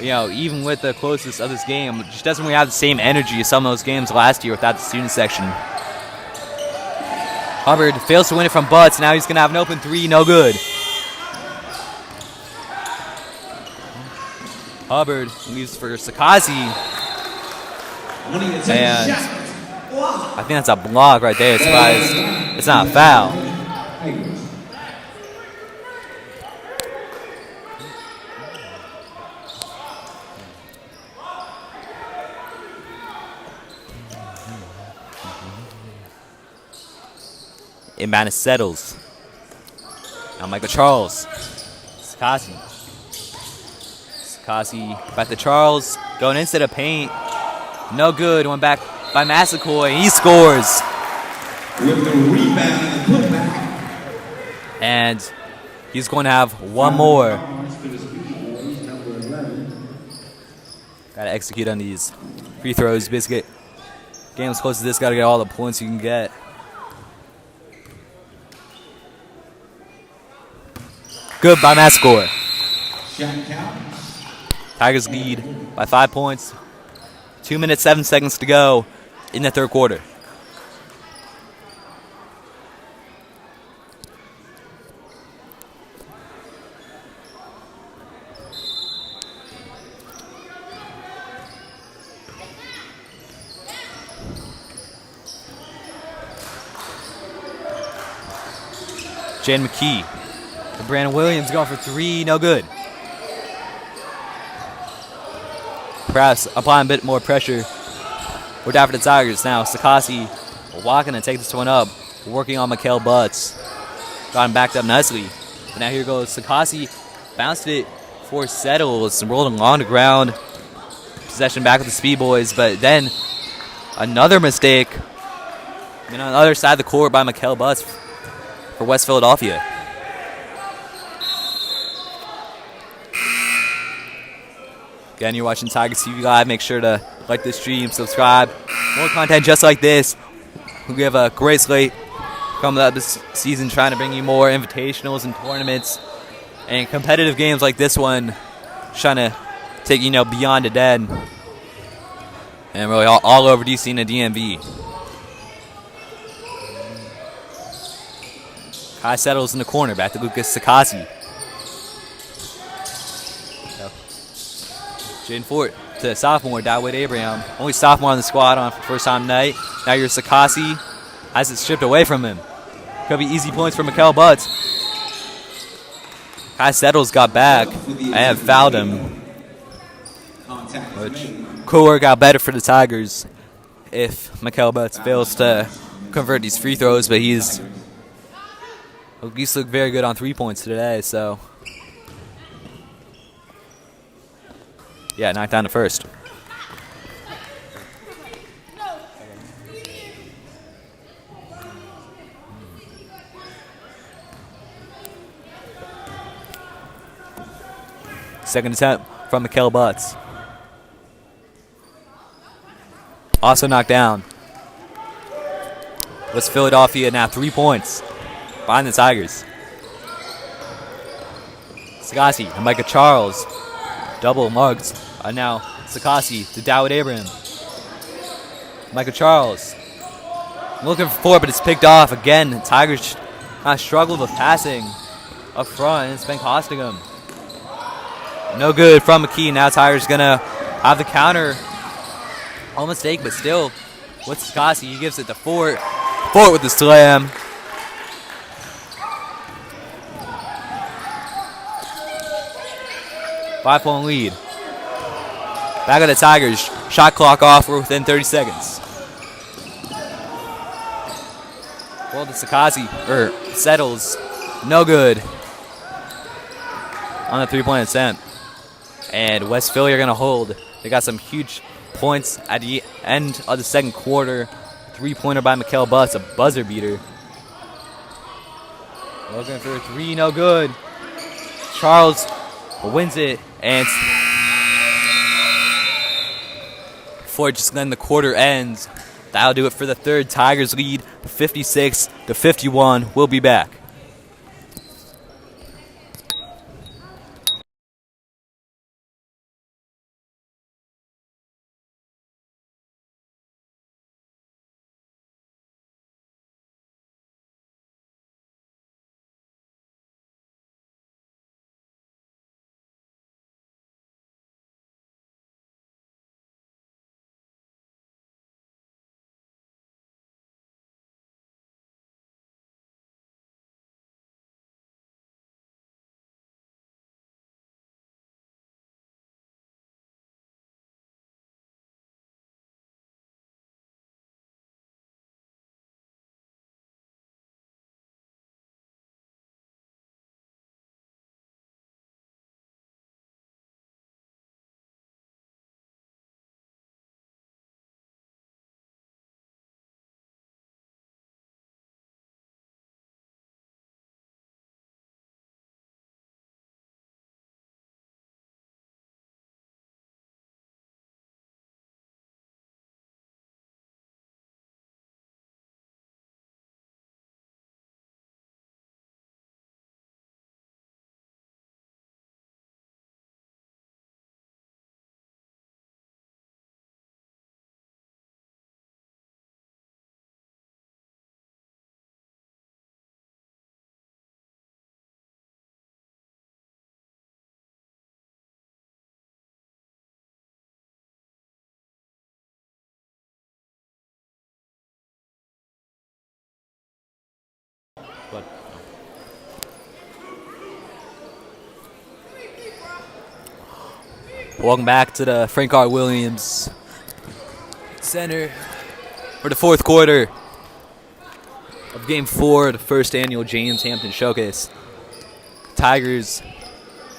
even with the closest of this game, it just doesn't really have the same energy as some of those games last year without the student section. Hubbard fails to win it from Butts. Now he's gonna have an open 3, no good. Hubbard leaves for Sakazi. And I think that's a block right there. Surprised it's not a foul. Inbound Settles. Now Michael Charles. Sakazi. Back to Charles, going into the paint. No good. Went back by Massaquoi. He scores. With the rebound and putback. And he's going to have one more. Got to execute on these free throws. Basically, games close to this. Got to get all the points you can get. Good by match score. Shot count. Tigers lead by 5 points. 2 minutes, 7 seconds to go in the third quarter. Jan McKee. And Brandon Williams going for three, no good. Perhaps applying a bit more pressure. We're down for the Tigers now. Sakasi walking and take this one up. Working on Mikael Butts. Got him backed up nicely. But now here goes Sakasi. Bounced it for Settles and rolled along the ground. Possession back with the Speed Boys, but then another mistake. And on the other side of the court by Mikael Butts for West Philadelphia. Again, you're watching Tigers TV Live. Make sure to like this stream, subscribe. More content just like this. We have a great slate coming up this season, trying to bring you more invitationals and tournaments and competitive games like this one, trying to take beyond the dead and really all over DC and the DMV. Kai settles in the corner, back to Lucas Sakasi. Jaden Fort to sophomore, Dawid Abraham. Only sophomore on the squad on first time night. Now you're Sakasi. Has it stripped away from him. Could be easy points for Mikael Butts. Kai Settles got back and have fouled him. Which could work out better for the Tigers if Mikael Butts fails to convert these free throws, but he's looked very good on 3 points today, so. Yeah, knocked down the first. Second attempt from Mikael Butts. Also knocked down. West Philadelphia now 3 points behind the Tigers. Sagasi and Micah Charles. Double marks are now Sakasi to Dawid Abraham. Michael Charles looking for it, but it's picked off again. Tigers struggled with passing up front, and it's been costing them. No good from McKee. Now Tigers gonna have the counter. All mistake, but still with Sakasi, he gives it to Fort. Fort with the slam. Five-point lead. Back of the Tigers. Shot clock off. We're within 30 seconds. Well, the Sakasi settles. No good on the three-point attempt. And West Philly are going to hold. They got some huge points at the end of the second quarter. Three-pointer by Mikael Butts, a buzzer beater. Looking for a three, no good. Charles wins it, and before just then the quarter ends, that'll do it for the third. Tigers lead 56-51. We'll be back. Welcome back to the Frank R. Williams Center for the fourth quarter of Game 4 of the first annual James Hampton Showcase. Tigers,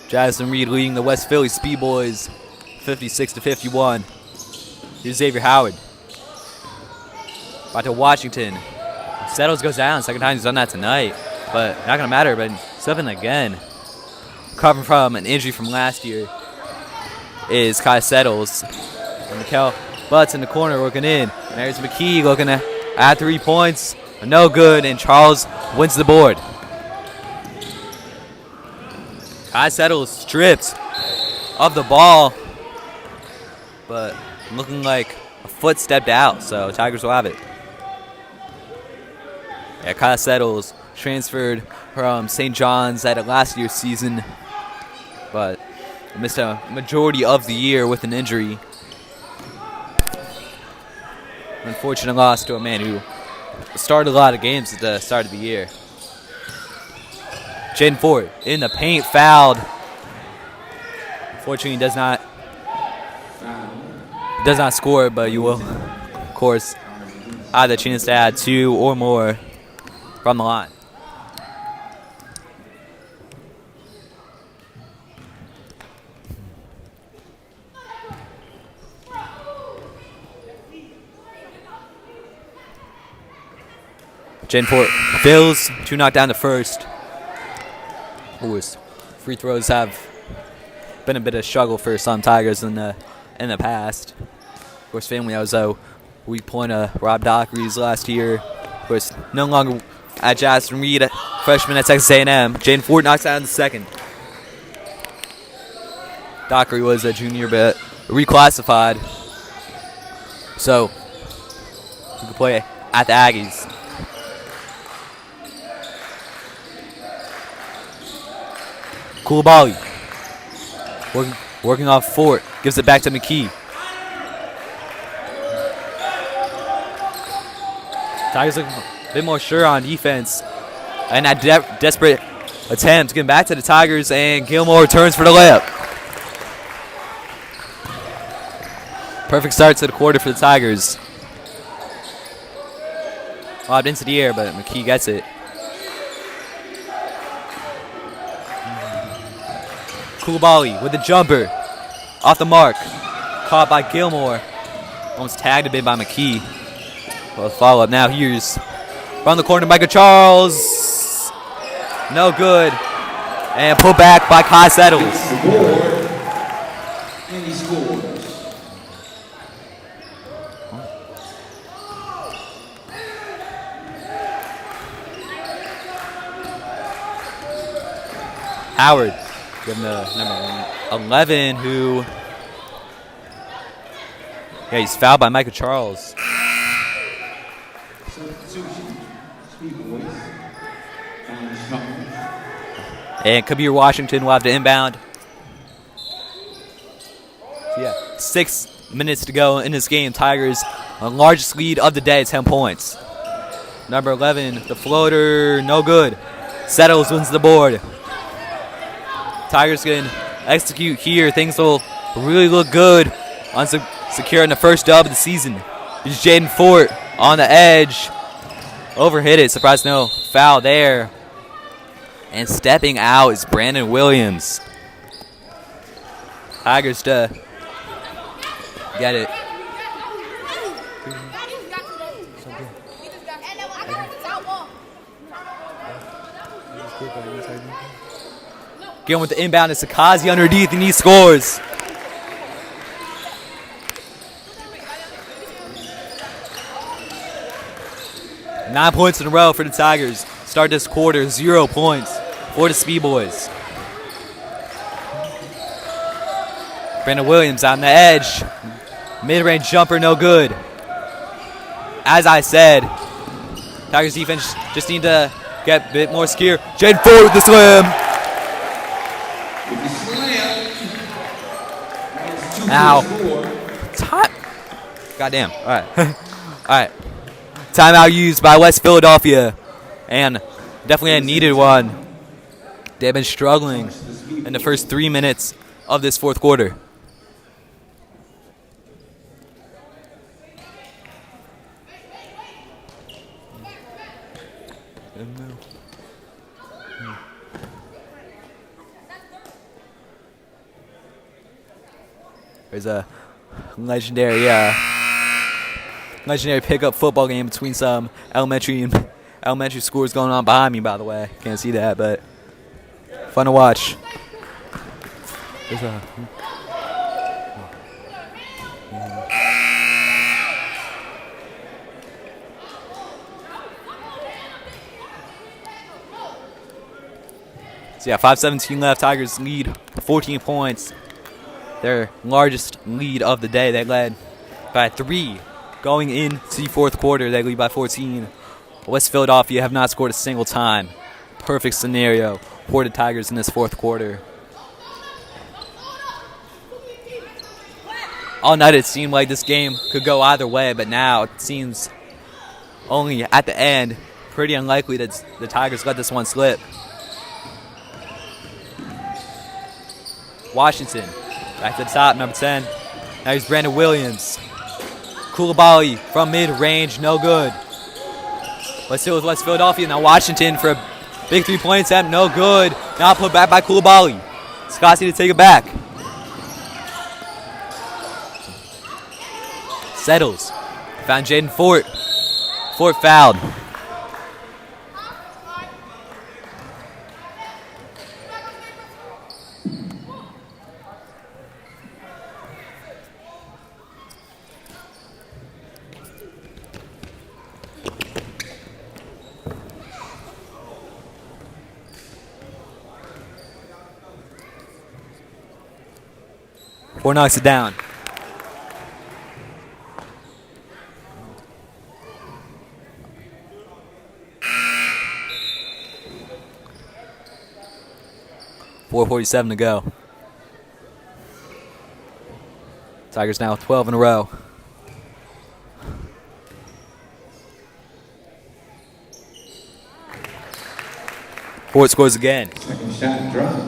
Jasmine Reed leading the West Philly Speed Boys 56-51. Here's Xavier Howard. Back to Washington. Settles goes down. Second time he's done that tonight. But not going to matter, but stepping again. Recovering from an injury from last year is Kai Settles. And Mikel Butts in the corner working in. And there's McKee looking to add 3 points. No good, and Charles wins the board. Kai Settles stripped of the ball, but looking like a foot stepped out, so Tigers will have it. Yeah, Kai Settles transferred from St. John's at last year's season, but missed a majority of the year with an injury. Unfortunate loss to a man who started a lot of games at the start of the year. Jaden Ford in the paint, fouled. Unfortunately, does not score, but you will, of course, have the chance to add 2 or more from the line. Jaden Ford fills to knock down the first. Of course, free throws have been a bit of a struggle for some Tigers in the past. Of course, family was a weak point of Rob Dockery's last year. Of course, no longer at Jasmine Reed, freshman at Texas A&M. Jaden Ford knocks out in the second. Dockery was a junior, but reclassified, so he could play at the Aggies. Koulibaly working off Fort, gives it back to McKee. Tigers looking a bit more sure on defense, and that desperate attempt to get back to the Tigers, and Gilmore returns for the layup. Perfect start to the quarter for the Tigers. Lobbed into the air, but McKee gets it. Koulibaly with the jumper. Off the mark. Caught by Gilmore. Almost tagged a bit by McKee. Well, follow-up now. Here's from the corner, Michael Charles. No good. And put back by Kai Settles. And he scores. Howard. Give him the number 11, who, yeah, he's fouled by Michael Charles. And Kabir Washington will have to inbound. So yeah, 6 minutes to go in this game. Tigers, the largest lead of the day, 10 points. Number 11, the floater, no good. Settles wins the board. Tigers can execute here. Things will really look good on securing the first dub of the season. Here's Jaden Fort on the edge. Overhit it. Surprised no foul there. And stepping out is Brandon Williams. Tigers to get it. Going with the inbound is Sakazi underneath, and he scores. Nine points in a row for the Tigers. Start this quarter, 0 points for the Speed Boys. Brandon Williams on the edge. Mid-range jumper, no good. As I said, Tigers defense just need to get a bit more secure. Jaden Ford with the slam. Ow. Time. Goddamn. All right. All right. Timeout used by West Philadelphia. And definitely a needed one. They've been struggling in the first 3 minutes of this fourth quarter. There's a legendary pickup football game between some elementary schools going on behind me, by the way. Can't see that, but fun to watch. There's a So yeah, 5:17 left. Tigers lead 14 points. Their largest lead of the day. They led by 3 going into the fourth quarter. They lead by 14. West Philadelphia have not scored a single time. Perfect scenario for the Tigers in this fourth quarter. All night it seemed like this game could go either way, but now it seems only at the end pretty unlikely that the Tigers let this one slip. Washington, back to the top, number 10. Now here's Brandon Williams. Koulibaly from mid-range, no good. Let's see with West Philadelphia. Now Washington for a big three-point attempt, no good. Now put back by Koulibaly. Scotty to take it back. Settles. Found Jaden Fort. Fort fouled. Fort knocks it down. .447 to go. Tigers now 12 in a row. Fort scores again. Second shot drop.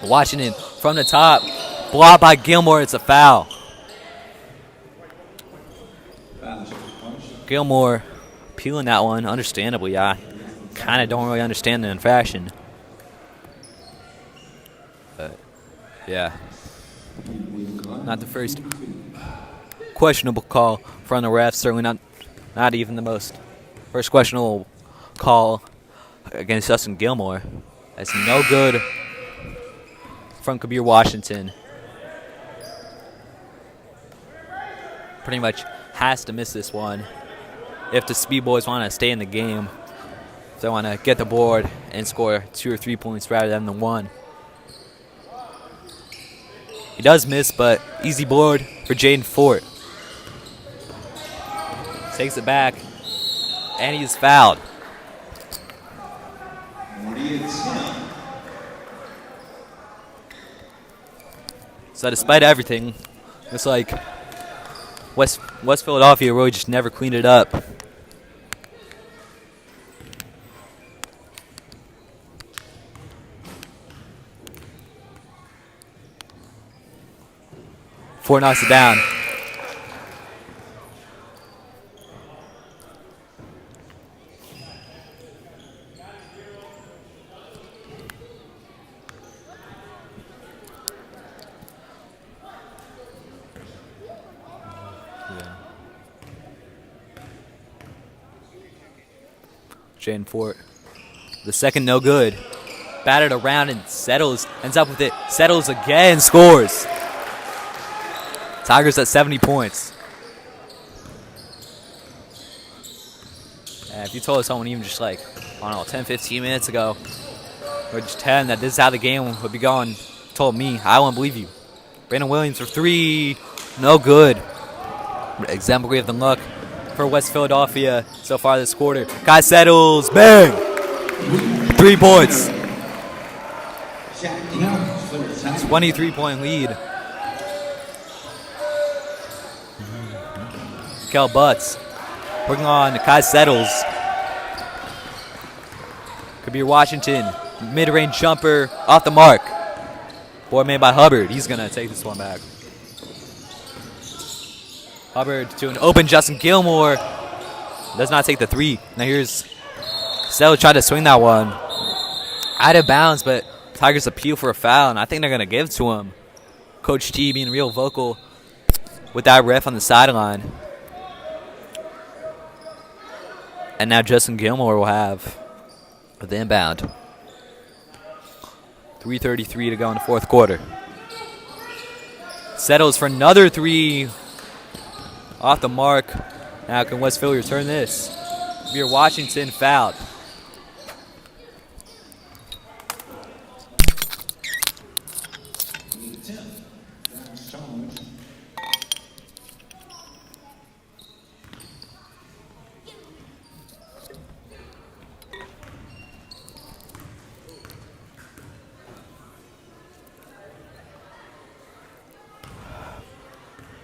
Washington from the top. Blocked by Gilmore. It's a foul. Gilmore peeling that one, understandably. I kind of don't really understand the infraction. But, yeah. Not the first questionable call from the refs. Certainly not even the most first questionable call against Justin Gilmore. That's no good from Kabir Washington. Pretty much has to miss this one if the Speed Boys want to stay in the game. If they want to get the board and score 2 or 3 points rather than the 1. He does miss, but easy board for Jaden Fort. Takes it back, and he's fouled. So despite everything, it's like West Philadelphia really just never cleaned it up. Fort knocks it down. Jaden Fort. The second no good. Batted around and settles. Ends up with it. Settles again. Scores. Tigers at 70 points. If you told someone even just like, I don't know, 10, 15 minutes ago, or just 10, that this is how the game would be going, told me, I wouldn't believe you. Brandon Williams for 3. No good. Exemplary of the luck for West Philadelphia so far this quarter. Guy settles. Bang! 3 points. 23-point lead. Kel Butts working on Kai Settles. Kabir Washington, mid-range jumper off the mark. Board made by Hubbard. He's going to take this one back. Hubbard to an open Justin Gilmore. Does not take the three. Now here's Settle trying to swing that one. Out of bounds, but Tigers appeal for a foul, and I think they're going to give it to him. Coach T being real vocal with that ref on the sideline. And now Justin Gilmore will have the inbound. 3:33 to go in the fourth quarter. Settles for another three. Off the mark. Now can West Philly return this? Veer Washington fouled.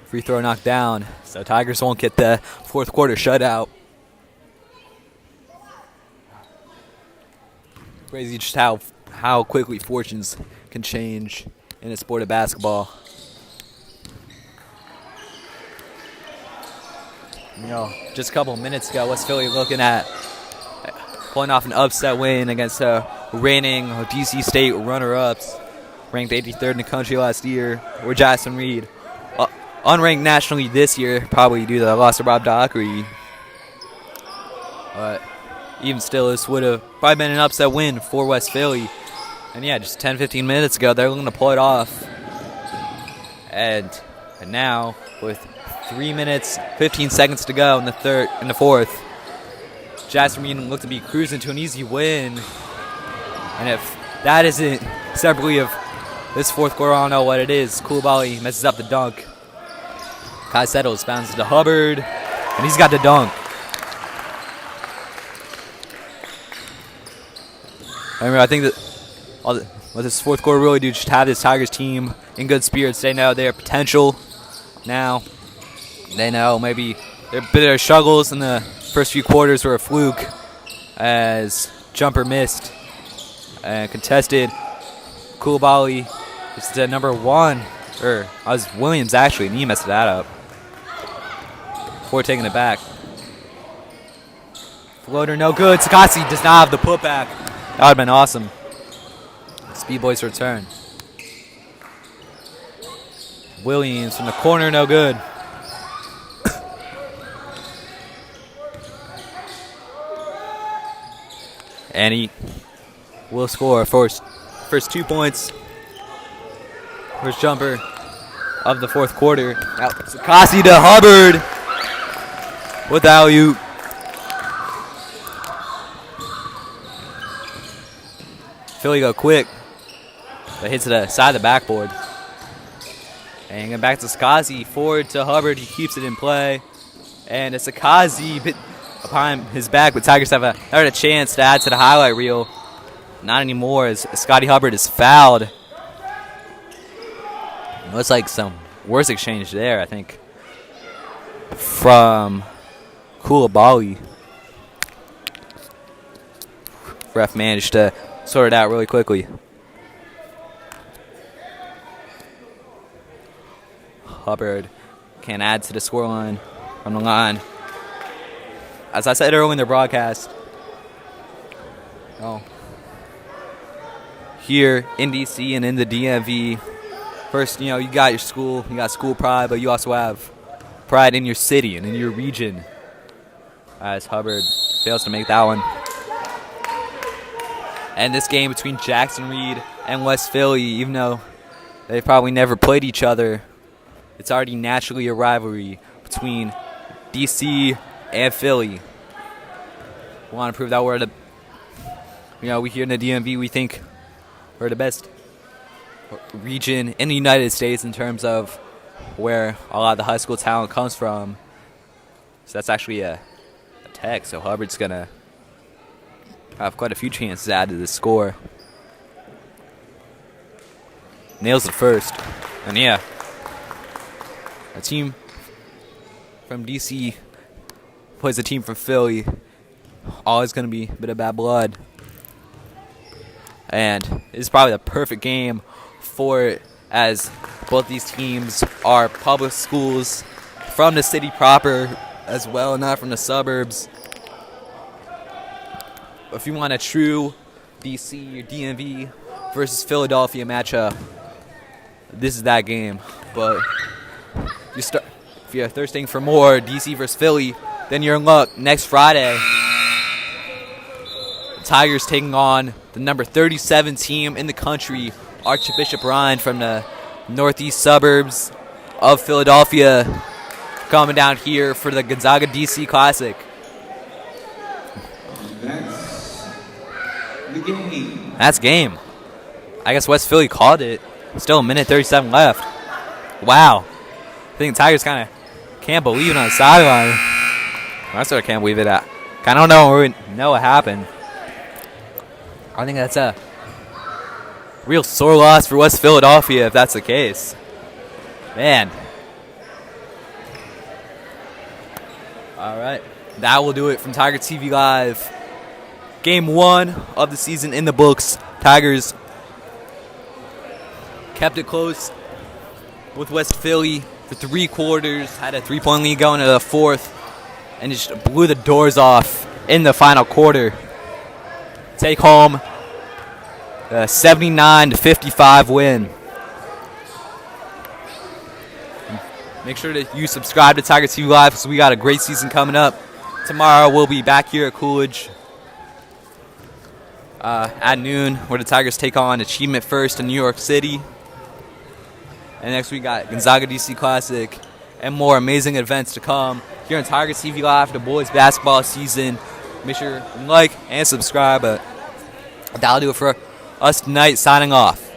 Free throw knocked down, so Tigers won't get the fourth quarter shutout. Crazy just how quickly fortunes can change in the sport of basketball. You know, just a couple of minutes ago, West Philly looking at pulling off an upset win against the reigning DC State runner-ups, ranked 83rd in the country last year, or Jackson Reed. Unranked nationally this year, probably due to the loss of Rob Dockery. But even still, this would have probably been an upset win for West Philly. And yeah, just 10-15 minutes ago, they're going to pull it off. And now, with 3 minutes, 15 seconds to go in the fourth, Jackson Reed looked to be cruising to an easy win. And if that isn't separately of this fourth quarter, I don't know what it is. Koulibaly messes up the dunk. Kai Settles bounces to Hubbard, and he's got the dunk. I think that what this fourth quarter really do, just have this Tigers team in good spirits. They know their potential now. They know maybe their struggles in the first few quarters were a fluke as jumper missed and contested. Koulibaly is the number one, or I was Williams actually, and he messed that up before taking it back. Floater no good. Sakasi does not have the putback. That would have been awesome. Speed Boys return. Williams from the corner, no good. And he will score first 2 points. First jumper of the fourth quarter. Now Sakasi to Hubbard with the alley-oop. Philly go quick. But hits the side of the backboard. And then back to Sakasi. Forward to Hubbard. He keeps it in play. And it's Sakasi bit upon his back. But Tigers have a chance to add to the highlight reel. Not anymore as Scotty Hubbard is fouled. Looks like some worse exchange there, I think, from Koulibaly. Ref managed to sort it out really quickly. Hubbard can add to the scoreline from the line. As I said earlier in the broadcast, here in DC and in the DMV, first, you got your school, you got school pride, but you also have pride in your city and in your region. As Hubbard fails to make that one. And this game between Jackson Reed and West Philly, even though they've probably never played each other, it's already naturally a rivalry between DC and Philly. We want to prove that we're we here in the DMV, we think we're the best region in the United States in terms of where a lot of the high school talent comes from. So that's actually a tech. So Hubbard's going to have quite a few chances to add to the score. Nails it first. And yeah, a team from DC plays a team from Philly. Always going to be a bit of bad blood. And this is probably the perfect game for it, as both these teams are public schools. from the city proper as well, not from the suburbs. If you want a true DC or DMV versus Philadelphia matchup, this is that game. But if you're thirsting for more DC versus Philly, then you're in luck. Next Friday, the Tigers taking on the number 37 team in the country, Archbishop Ryan from the northeast suburbs of Philadelphia, coming down here for the Gonzaga DC Classic. That's game. I guess West Philly called it. Still a minute 37 left. Wow. I think the Tigers kind of can't believe it on the sideline. I sort of can't believe it. I don't know what happened. I think that's a real sore loss for West Philadelphia if that's the case. Man. All right. That will do it from Tiger TV Live. Game 1 of the season in the books. Tigers kept it close with West Philly for 3 quarters. Had a 3-point lead going into the 4th. And just blew the doors off in the final quarter. Take home a 79-55 win. Make sure that you subscribe to Tiger TV Live because we got a great season coming up. Tomorrow we'll be back here at Coolidge at noon, where the Tigers take on Achievement First in New York City. And next we got Gonzaga DC Classic and more amazing events to come here on Tiger TV Live, the boys basketball season. Make sure you like and subscribe. But that'll do it for us tonight. Signing off.